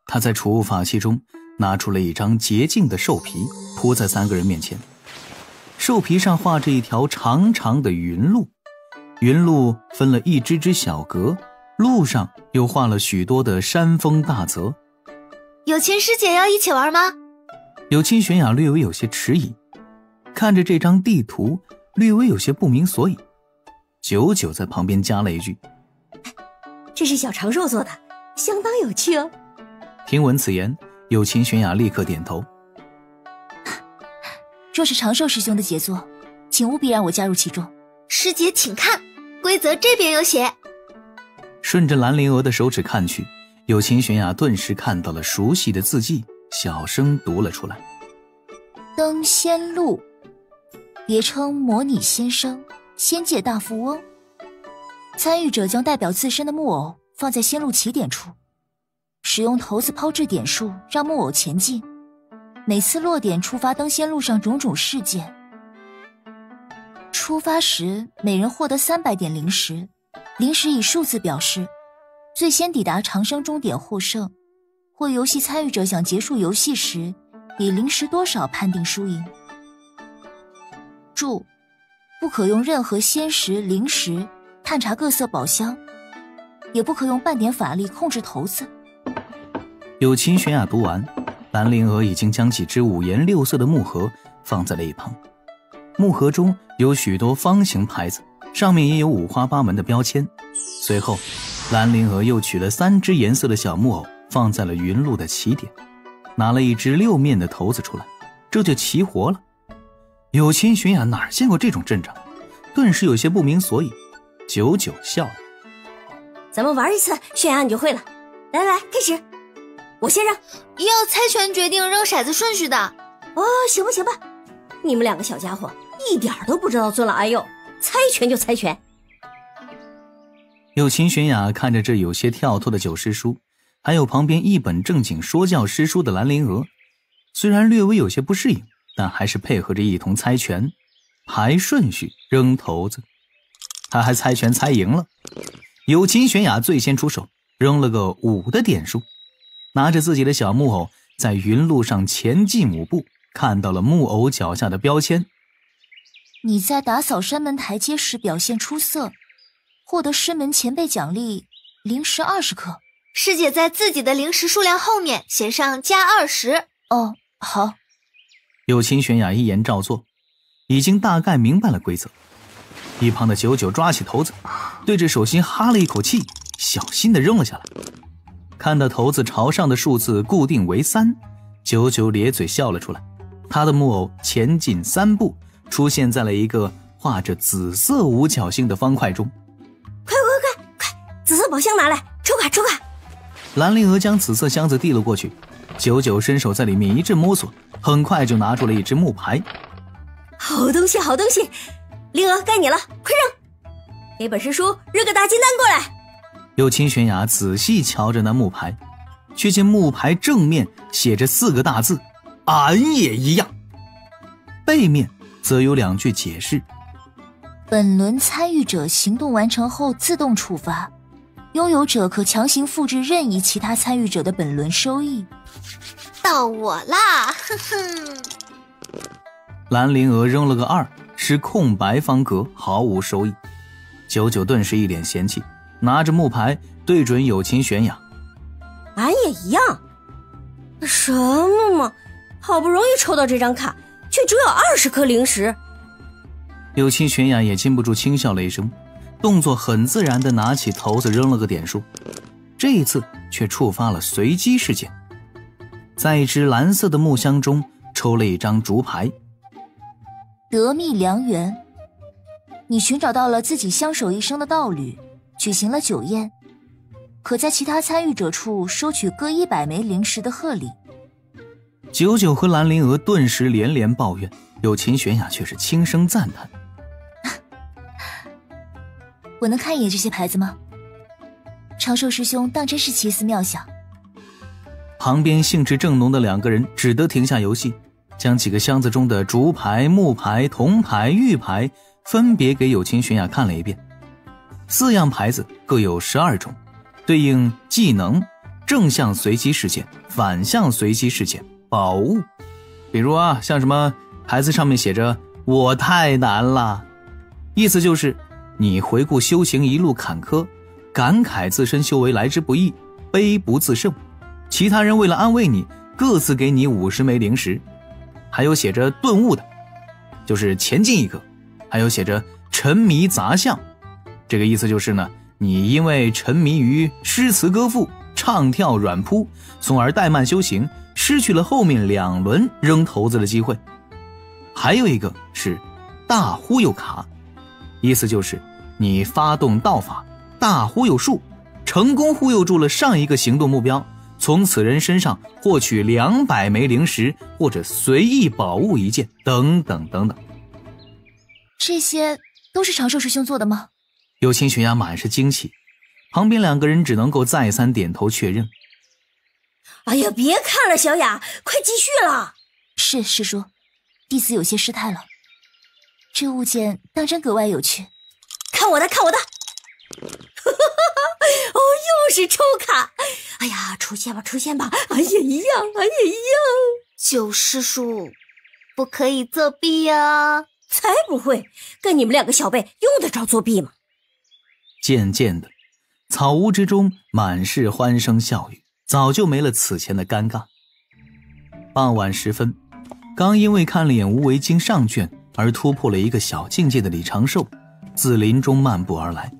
他在储物法器中拿出了一张洁净的兽皮，铺在3个人面前。兽皮上画着一条长长的云路，云路分了一只只小格，路上又画了许多的山峰大泽。友情师姐要一起玩吗？友情玄雅略微有些迟疑，看着这张地图略微有些不明所以。九九在旁边加了一句，这是小长寿做的，相当有趣哦。听闻此言，友情玄雅立刻点头。若是长寿师兄的杰作，请务必让我加入其中。师姐请看，规则这边有写。顺着兰陵娥的手指看去，友情玄雅顿时看到了熟悉的字迹，小声读了出来。登仙路，别称模拟先生、仙界大富翁。参与者将代表自身的木偶放在仙路起点处，使用骰子抛掷点数让木偶前进，每次落点触发登仙路上种种事件。出发时每人获得300点灵石，灵石以数字表示，最先抵达长生终点获胜，或游戏参与者想结束游戏时以灵石多少判定输赢。注：不可用任何仙石、灵石探查各色宝箱，也不可用半点法力控制骰子。友情玄雅读完，兰陵娥已经将几只5颜6色的木盒放在了一旁。木盒中有许多方形牌子，上面也有五花八门的标签。随后兰陵娥又取了3只颜色的小木偶放在了云路的起点，拿了一只6面的骰子出来，这就齐活了。友情玄雅哪见过这种阵仗，顿时有些不明所以。九九笑了，咱们玩一次，玄雅你就会了。来来，开始，我先扔。要猜拳决定扔骰子顺序的。哦，行吧行吧，你们2个小家伙一点都不知道尊老爱幼，猜拳就猜拳。友情玄雅看着这有些跳脱的9师书，还有旁边一本正经说教师书的兰陵娥，虽然略微有些不适应，但还是配合着一同猜拳，排顺序扔骰子。他还猜拳猜赢了。友情玄雅最先出手，扔了个5的点数，拿着自己的小木偶在云路上前进5步，看到了木偶脚下的标签。你在打扫山门台阶时表现出色，获得师门前辈奖励灵石20颗。师姐在自己的灵石数量后面写上加20。哦，好。友情玄雅一言照做，已经大概明白了规则。一旁的九九抓起骰子，对着手心哈了一口气，小心地扔了下来。看到骰子朝上的数字固定为3，九九咧嘴笑了出来。他的木偶前进3步，出现在了一个画着紫色五角星的方块中。快，紫色宝箱拿来，抽卡。兰陵娥将紫色箱子递了过去，九九伸手在里面一阵摸索，很快就拿出了一只木牌。好东西，灵娥该你了，快扔！给本师叔扔个大金蛋过来。友情玄雅仔细瞧着那木牌，却见木牌正面写着4个大字，俺也一样。背面则有2句解释：本轮参与者行动完成后自动触发，拥有者可强行复制任意其他参与者的本轮收益。到我啦，哼哼。兰陵娥扔了个2，是空白方格，毫无收益。九九顿时一脸嫌弃，拿着木牌对准友情玄雅：俺也一样。什么嘛，好不容易抽到这张卡，却只有20颗灵石。友情玄雅也禁不住轻笑了一声，动作很自然地拿起骰子扔了个点数。这一次却触发了随机事件，在一只蓝色的木箱中抽了一张竹牌。得蜜良缘，你寻找到了自己相守一生的道侣，举行了酒宴，可在其他参与者处收取各100枚灵石的贺礼。九九和兰陵娥顿时连连抱怨，友情玄雅却是轻声赞叹：我能看一眼这些牌子吗？长寿师兄当真是奇思妙想。旁边兴致正浓的2个人只得停下游戏，将几个箱子中的竹牌、木牌、铜牌、玉牌分别给友情玄雅看了一遍。4样牌子各有12种，对应技能、正向随机事件、反向随机事件、宝物。比如啊，像什么牌子上面写着我太难了，意思就是你回顾修行一路坎坷，感慨自身修为来之不易，悲不自胜，其他人为了安慰你，各自给你50枚灵石。还有写着顿悟的，就是前进一个。还有写着沉迷杂相，这个意思就是呢，你因为沉迷于诗词歌赋、唱跳软扑，从而怠慢修行，失去了后面2轮扔骰子的机会。还有一个是大忽悠卡，意思就是你发动道法，大忽悠术，成功忽悠住了上一个行动目标，从此人身上获取200枚灵石或者随意宝物1件，等等等等。这些都是长寿师兄做的吗？有情悬崖满是惊奇，旁边2个人只能够再三点头确认。哎呀，别看了，小雅，快继续了。是，师叔，弟子有些失态了。这物件当真格外有趣。看我的，看我的！哦，又是抽卡！哎呀，出现吧，出现吧！哎呀，一样，哎呀，一样！九师叔，不可以作弊啊！才不会，跟你们2个小辈用得着作弊吗？渐渐的，草屋之中满是欢声笑语，早就没了此前的尴尬。傍晚时分，刚因为看了眼无为经上卷而突破了一个小境界的李长寿，自林中漫步而来。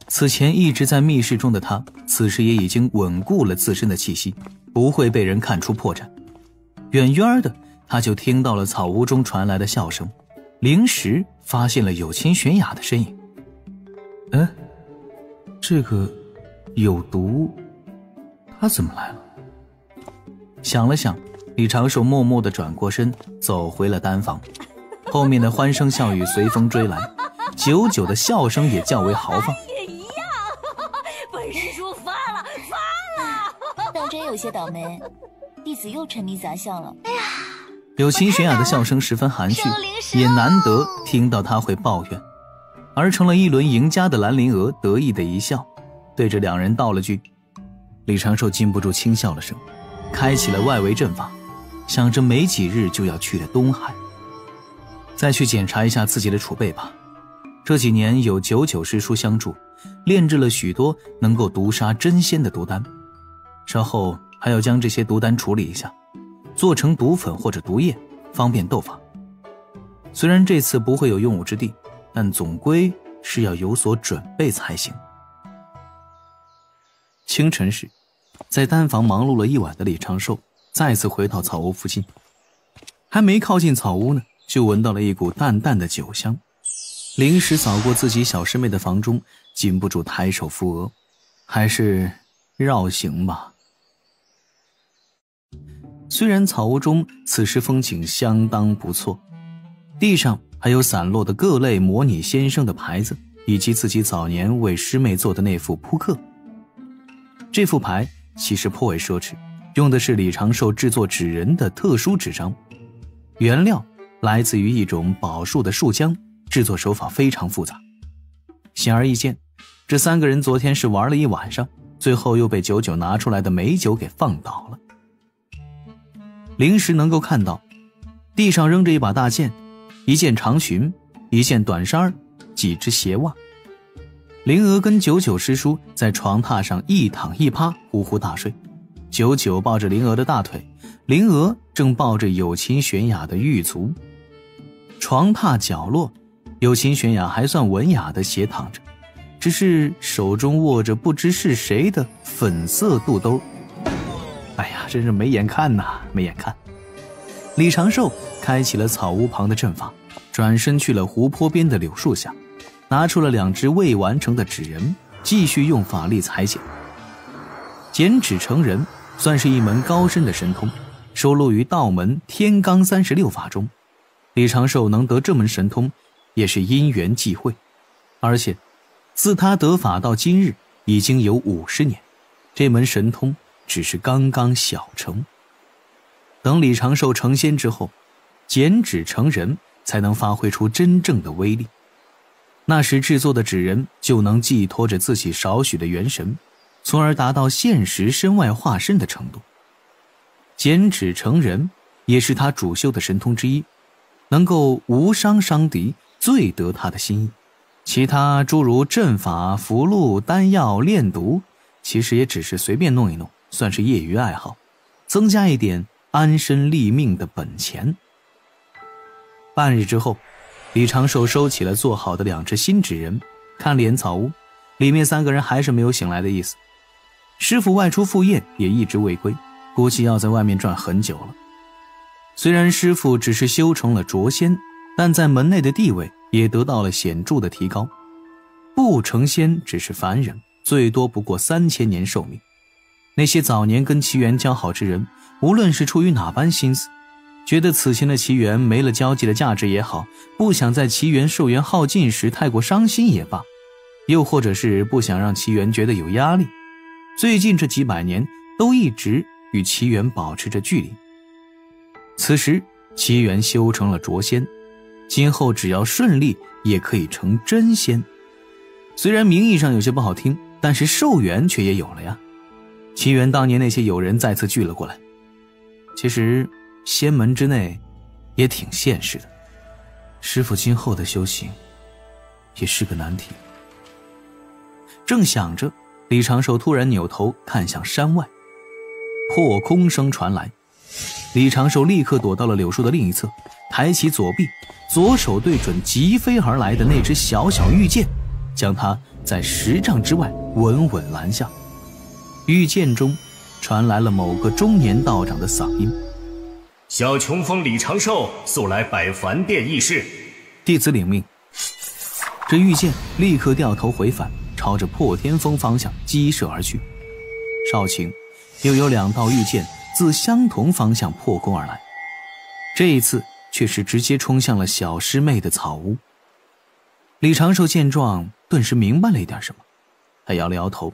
此前一直在密室中的他，此时也已经稳固了自身的气息，不会被人看出破绽。远远的，他就听到了草屋中传来的笑声，灵石发现了有清玄雅的身影。这个有毒，他怎么来了？想了想，李长寿默默地转过身，走回了丹房。后面的欢声笑语随风追来，久久的笑声也较为豪放。也一样，本师叔发了！当真有些倒霉，弟子又沉迷杂相了。哎呀，有清玄雅的笑声十分含蓄，也难得听到他会抱怨。而成了一轮赢家的蓝灵娥得意的一笑，对着2人道了句。李长寿禁不住轻笑了声，开启了外围阵法，想着没几日就要去的东海。再去检查一下自己的储备吧，这几年有99师叔相助，炼制了许多能够毒杀真仙的毒丹，稍后还要将这些毒丹处理一下，做成毒粉或者毒液，方便斗法。虽然这次不会有用武之地，但总归是要有所准备才行。清晨时，在丹房忙碌了一晚的李长寿再次回到草屋附近，还没靠近草屋呢，就闻到了一股淡淡的酒香。灵石扫过自己小师妹的房中，禁不住抬手扶额，还是绕行吧。虽然草屋中此时风景相当不错，地上还有散落的各类模拟先生的牌子，以及自己早年为师妹做的那副扑克。这副牌其实颇为奢侈，用的是李长寿制作纸人的特殊纸张，原料来自于一种宝树的树浆，制作手法非常复杂。显而易见，这3个人昨天是玩了一晚上，最后又被久久拿出来的美酒给放倒了。灵石能够看到地上扔着一把大剑，一件长裙，一件短衫，几只鞋袜。灵娥跟99师叔在床榻上一躺一趴，呼呼大睡。99抱着灵娥的大腿，灵娥正抱着有情玄雅的玉足。床榻角落，有情玄雅还算文雅地斜躺着，只是手中握着不知是谁的粉色肚兜。哎呀，真是没眼看呐，没眼看。李长寿开启了草屋旁的阵法，转身去了湖泊边的柳树下，拿出了2只未完成的纸人，继续用法力裁剪。剪纸成人算是一门高深的神通，收录于道门天罡36法中。李长寿能得这门神通也是因缘际会，而且自他得法到今日已经有50年，这门神通只是刚刚小成。等李长寿成仙之后，剪纸成人才能发挥出真正的威力。那时制作的纸人就能寄托着自己少许的元神，从而达到现实身外化身的程度。减脂成人也是他主修的神通之一，能够无伤伤敌，最得他的心意。其他诸如阵法、符箓、丹药、炼毒，其实也只是随便弄一弄，算是业余爱好，增加一点安身立命的本钱。半日之后，李长寿收起了做好的2只新纸人，看脸草屋，里面3个人还是没有醒来的意思。师傅外出赴宴也一直未归，估计要在外面转很久了。虽然师傅只是修成了卓仙，但在门内的地位也得到了显著的提高。不成仙只是凡人，最多不过3000年寿命。那些早年跟齐元交好之人，无论是出于哪般心思，觉得此前的齐元没了交际的价值也好，不想在齐元寿元耗尽时太过伤心也罢，又或者是不想让齐元觉得有压力，最近这几百年都一直与齐元保持着距离。此时齐元修成了卓仙，今后只要顺利也可以成真仙。虽然名义上有些不好听，但是寿元却也有了呀。齐元当年那些友人再次聚了过来。其实仙门之内也挺现实的，师父今后的修行也是个难题。正想着，李长寿突然扭头看向山外，破空声传来。李长寿立刻躲到了柳树的另一侧，抬起左臂，左手对准疾飞而来的那只小小玉剑，将它在10丈之外稳稳拦下。玉剑中传来了某个中年道长的嗓音：小琼峰李长寿速来百凡殿议事。弟子领命。这玉剑立刻掉头回返，朝着破天峰方向激射而去。少顷，又有2道玉剑自相同方向破空而来，这一次却是直接冲向了小师妹的草屋。李长寿见状，顿时明白了一点什么，他摇了摇头，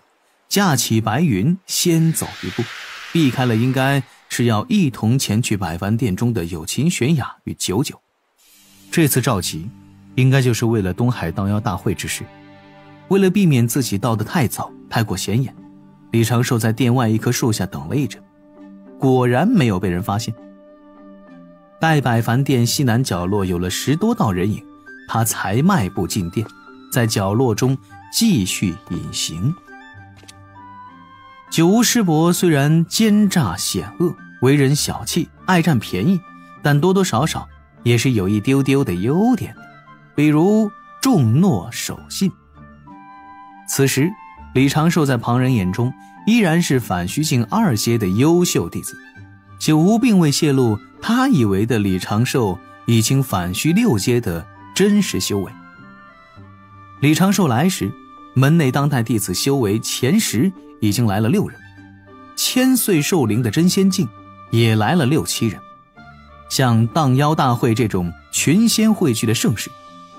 架起白云，先走一步，避开了应该是要一同前去百凡殿中的有秦玄雅与九九。这次召集应该就是为了东海荡妖大会之事。为了避免自己到得太早太过显眼，李长寿在殿外一棵树下等了一阵，果然没有被人发现。待百凡殿西南角落有了10多道人影，他才迈步进殿，在角落中继续隐形。九无师伯虽然奸诈险恶，为人小气，爱占便宜，但多多少少也是有一丢丢的优点，比如重诺守信。此时李长寿在旁人眼中依然是反虚境2阶的优秀弟子，九无并未泄露他以为的李长寿已经反虚6阶的真实修为。李长寿来时，门内当代弟子修为前10已经来了6人，1000岁寿龄的真仙境也来了6、7人。像荡妖大会这种群仙汇聚的盛世，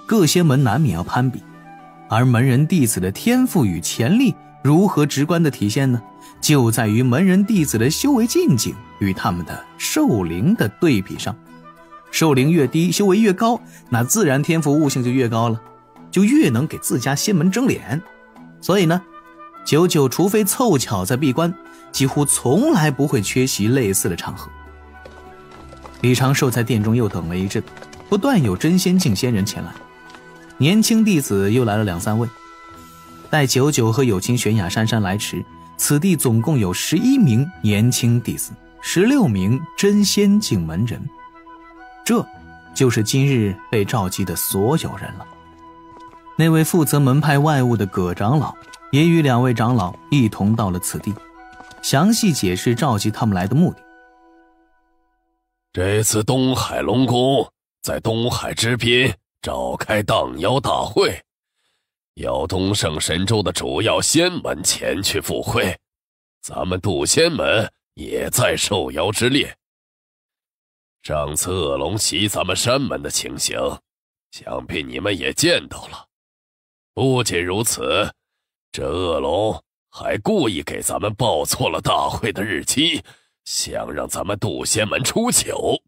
各仙门难免要攀比，而门人弟子的天赋与潜力如何直观的体现呢？就在于门人弟子的修为境界与他们的寿龄的对比上。寿龄越低，修为越高，那自然天赋悟性就越高了，就越能给自家仙门争脸。所以呢，九九除非凑巧在闭关，几乎从来不会缺席类似的场合。李长寿在殿中又等了一阵，不断有真仙境仙人前来，年轻弟子又来了2、3位。待九九和有情玄雅姗姗来迟，此地总共有11名年轻弟子，16名真仙境门人，这就是今日被召集的所有人了。那位负责门派外务的葛长老也与2位长老一同到了此地，详细解释召集他们来的目的。这次东海龙宫在东海之滨召开荡妖大会，邀东胜神州的主要仙门前去赴会，咱们渡仙门也在受邀之列。上次恶龙袭咱们山门的情形，想必你们也见到了。不仅如此，这恶龙还故意给咱们报错了大会的日期，想让咱们渡仙门出糗。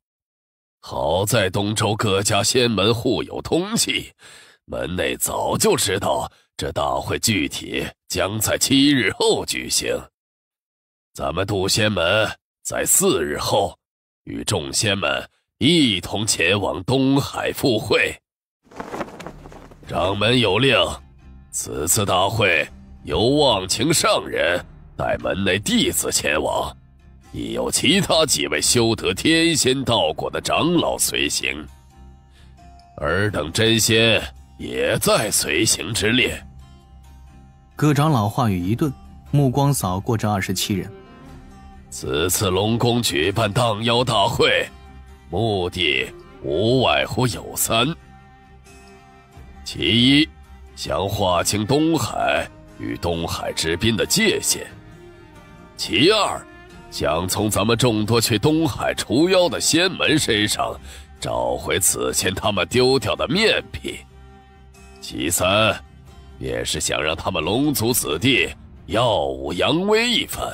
好在东周各家仙门互有通气，门内早就知道这大会具体将在7日后举行。咱们渡仙门在4日后与众仙们一同前往东海赴会。掌门有令，此次大会由忘情上人带门内弟子前往，亦有其他几位修得天仙道果的长老随行，尔等真仙也在随行之列。葛长老话语一顿，目光扫过这27人。此次龙宫举办荡妖大会，目的无外乎有3：其一，想划清东海与东海之滨的界限；其二，想从咱们众多去东海除妖的仙门身上找回此前他们丢掉的面皮；其三，便是想让他们龙族子弟耀武扬威一番。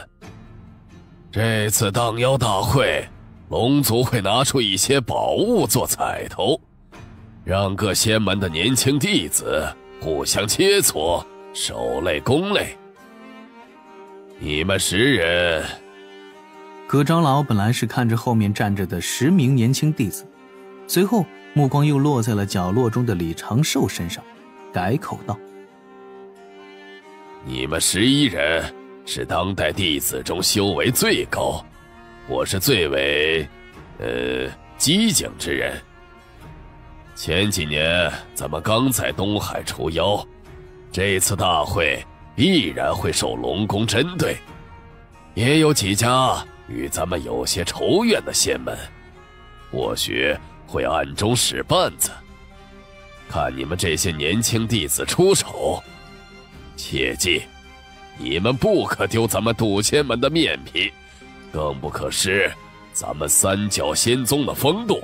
这次荡妖大会，龙族会拿出一些宝物做彩头，让各仙门的年轻弟子互相切磋，手累功累。你们10人，葛长老本来是看着后面站着的10名年轻弟子，随后目光又落在了角落中的李长寿身上，改口道：你们11人是当代弟子中修为最高，我是最为机警之人。前几年咱们刚在东海除妖，这次大会必然会受龙宫针对，也有几家与咱们有些仇怨的仙门，或许会暗中使绊子。看你们这些年轻弟子出手，切记，你们不可丢咱们渡仙门的面皮，更不可失咱们3角仙宗的风度。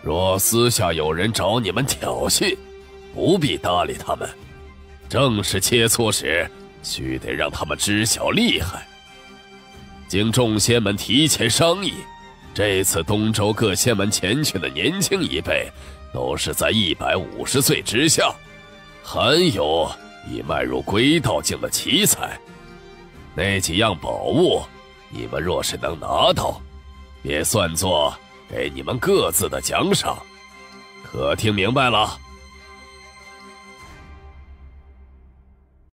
若私下有人找你们挑衅，不必搭理他们，正式切磋时须得让他们知晓厉害。经众仙们提前商议，这次东周各仙门前去的年轻一辈都是在150岁之下，还有已迈入归道境的奇才。那几样宝物，你们若是能拿到，别算作给你们各自的奖赏，可听明白了？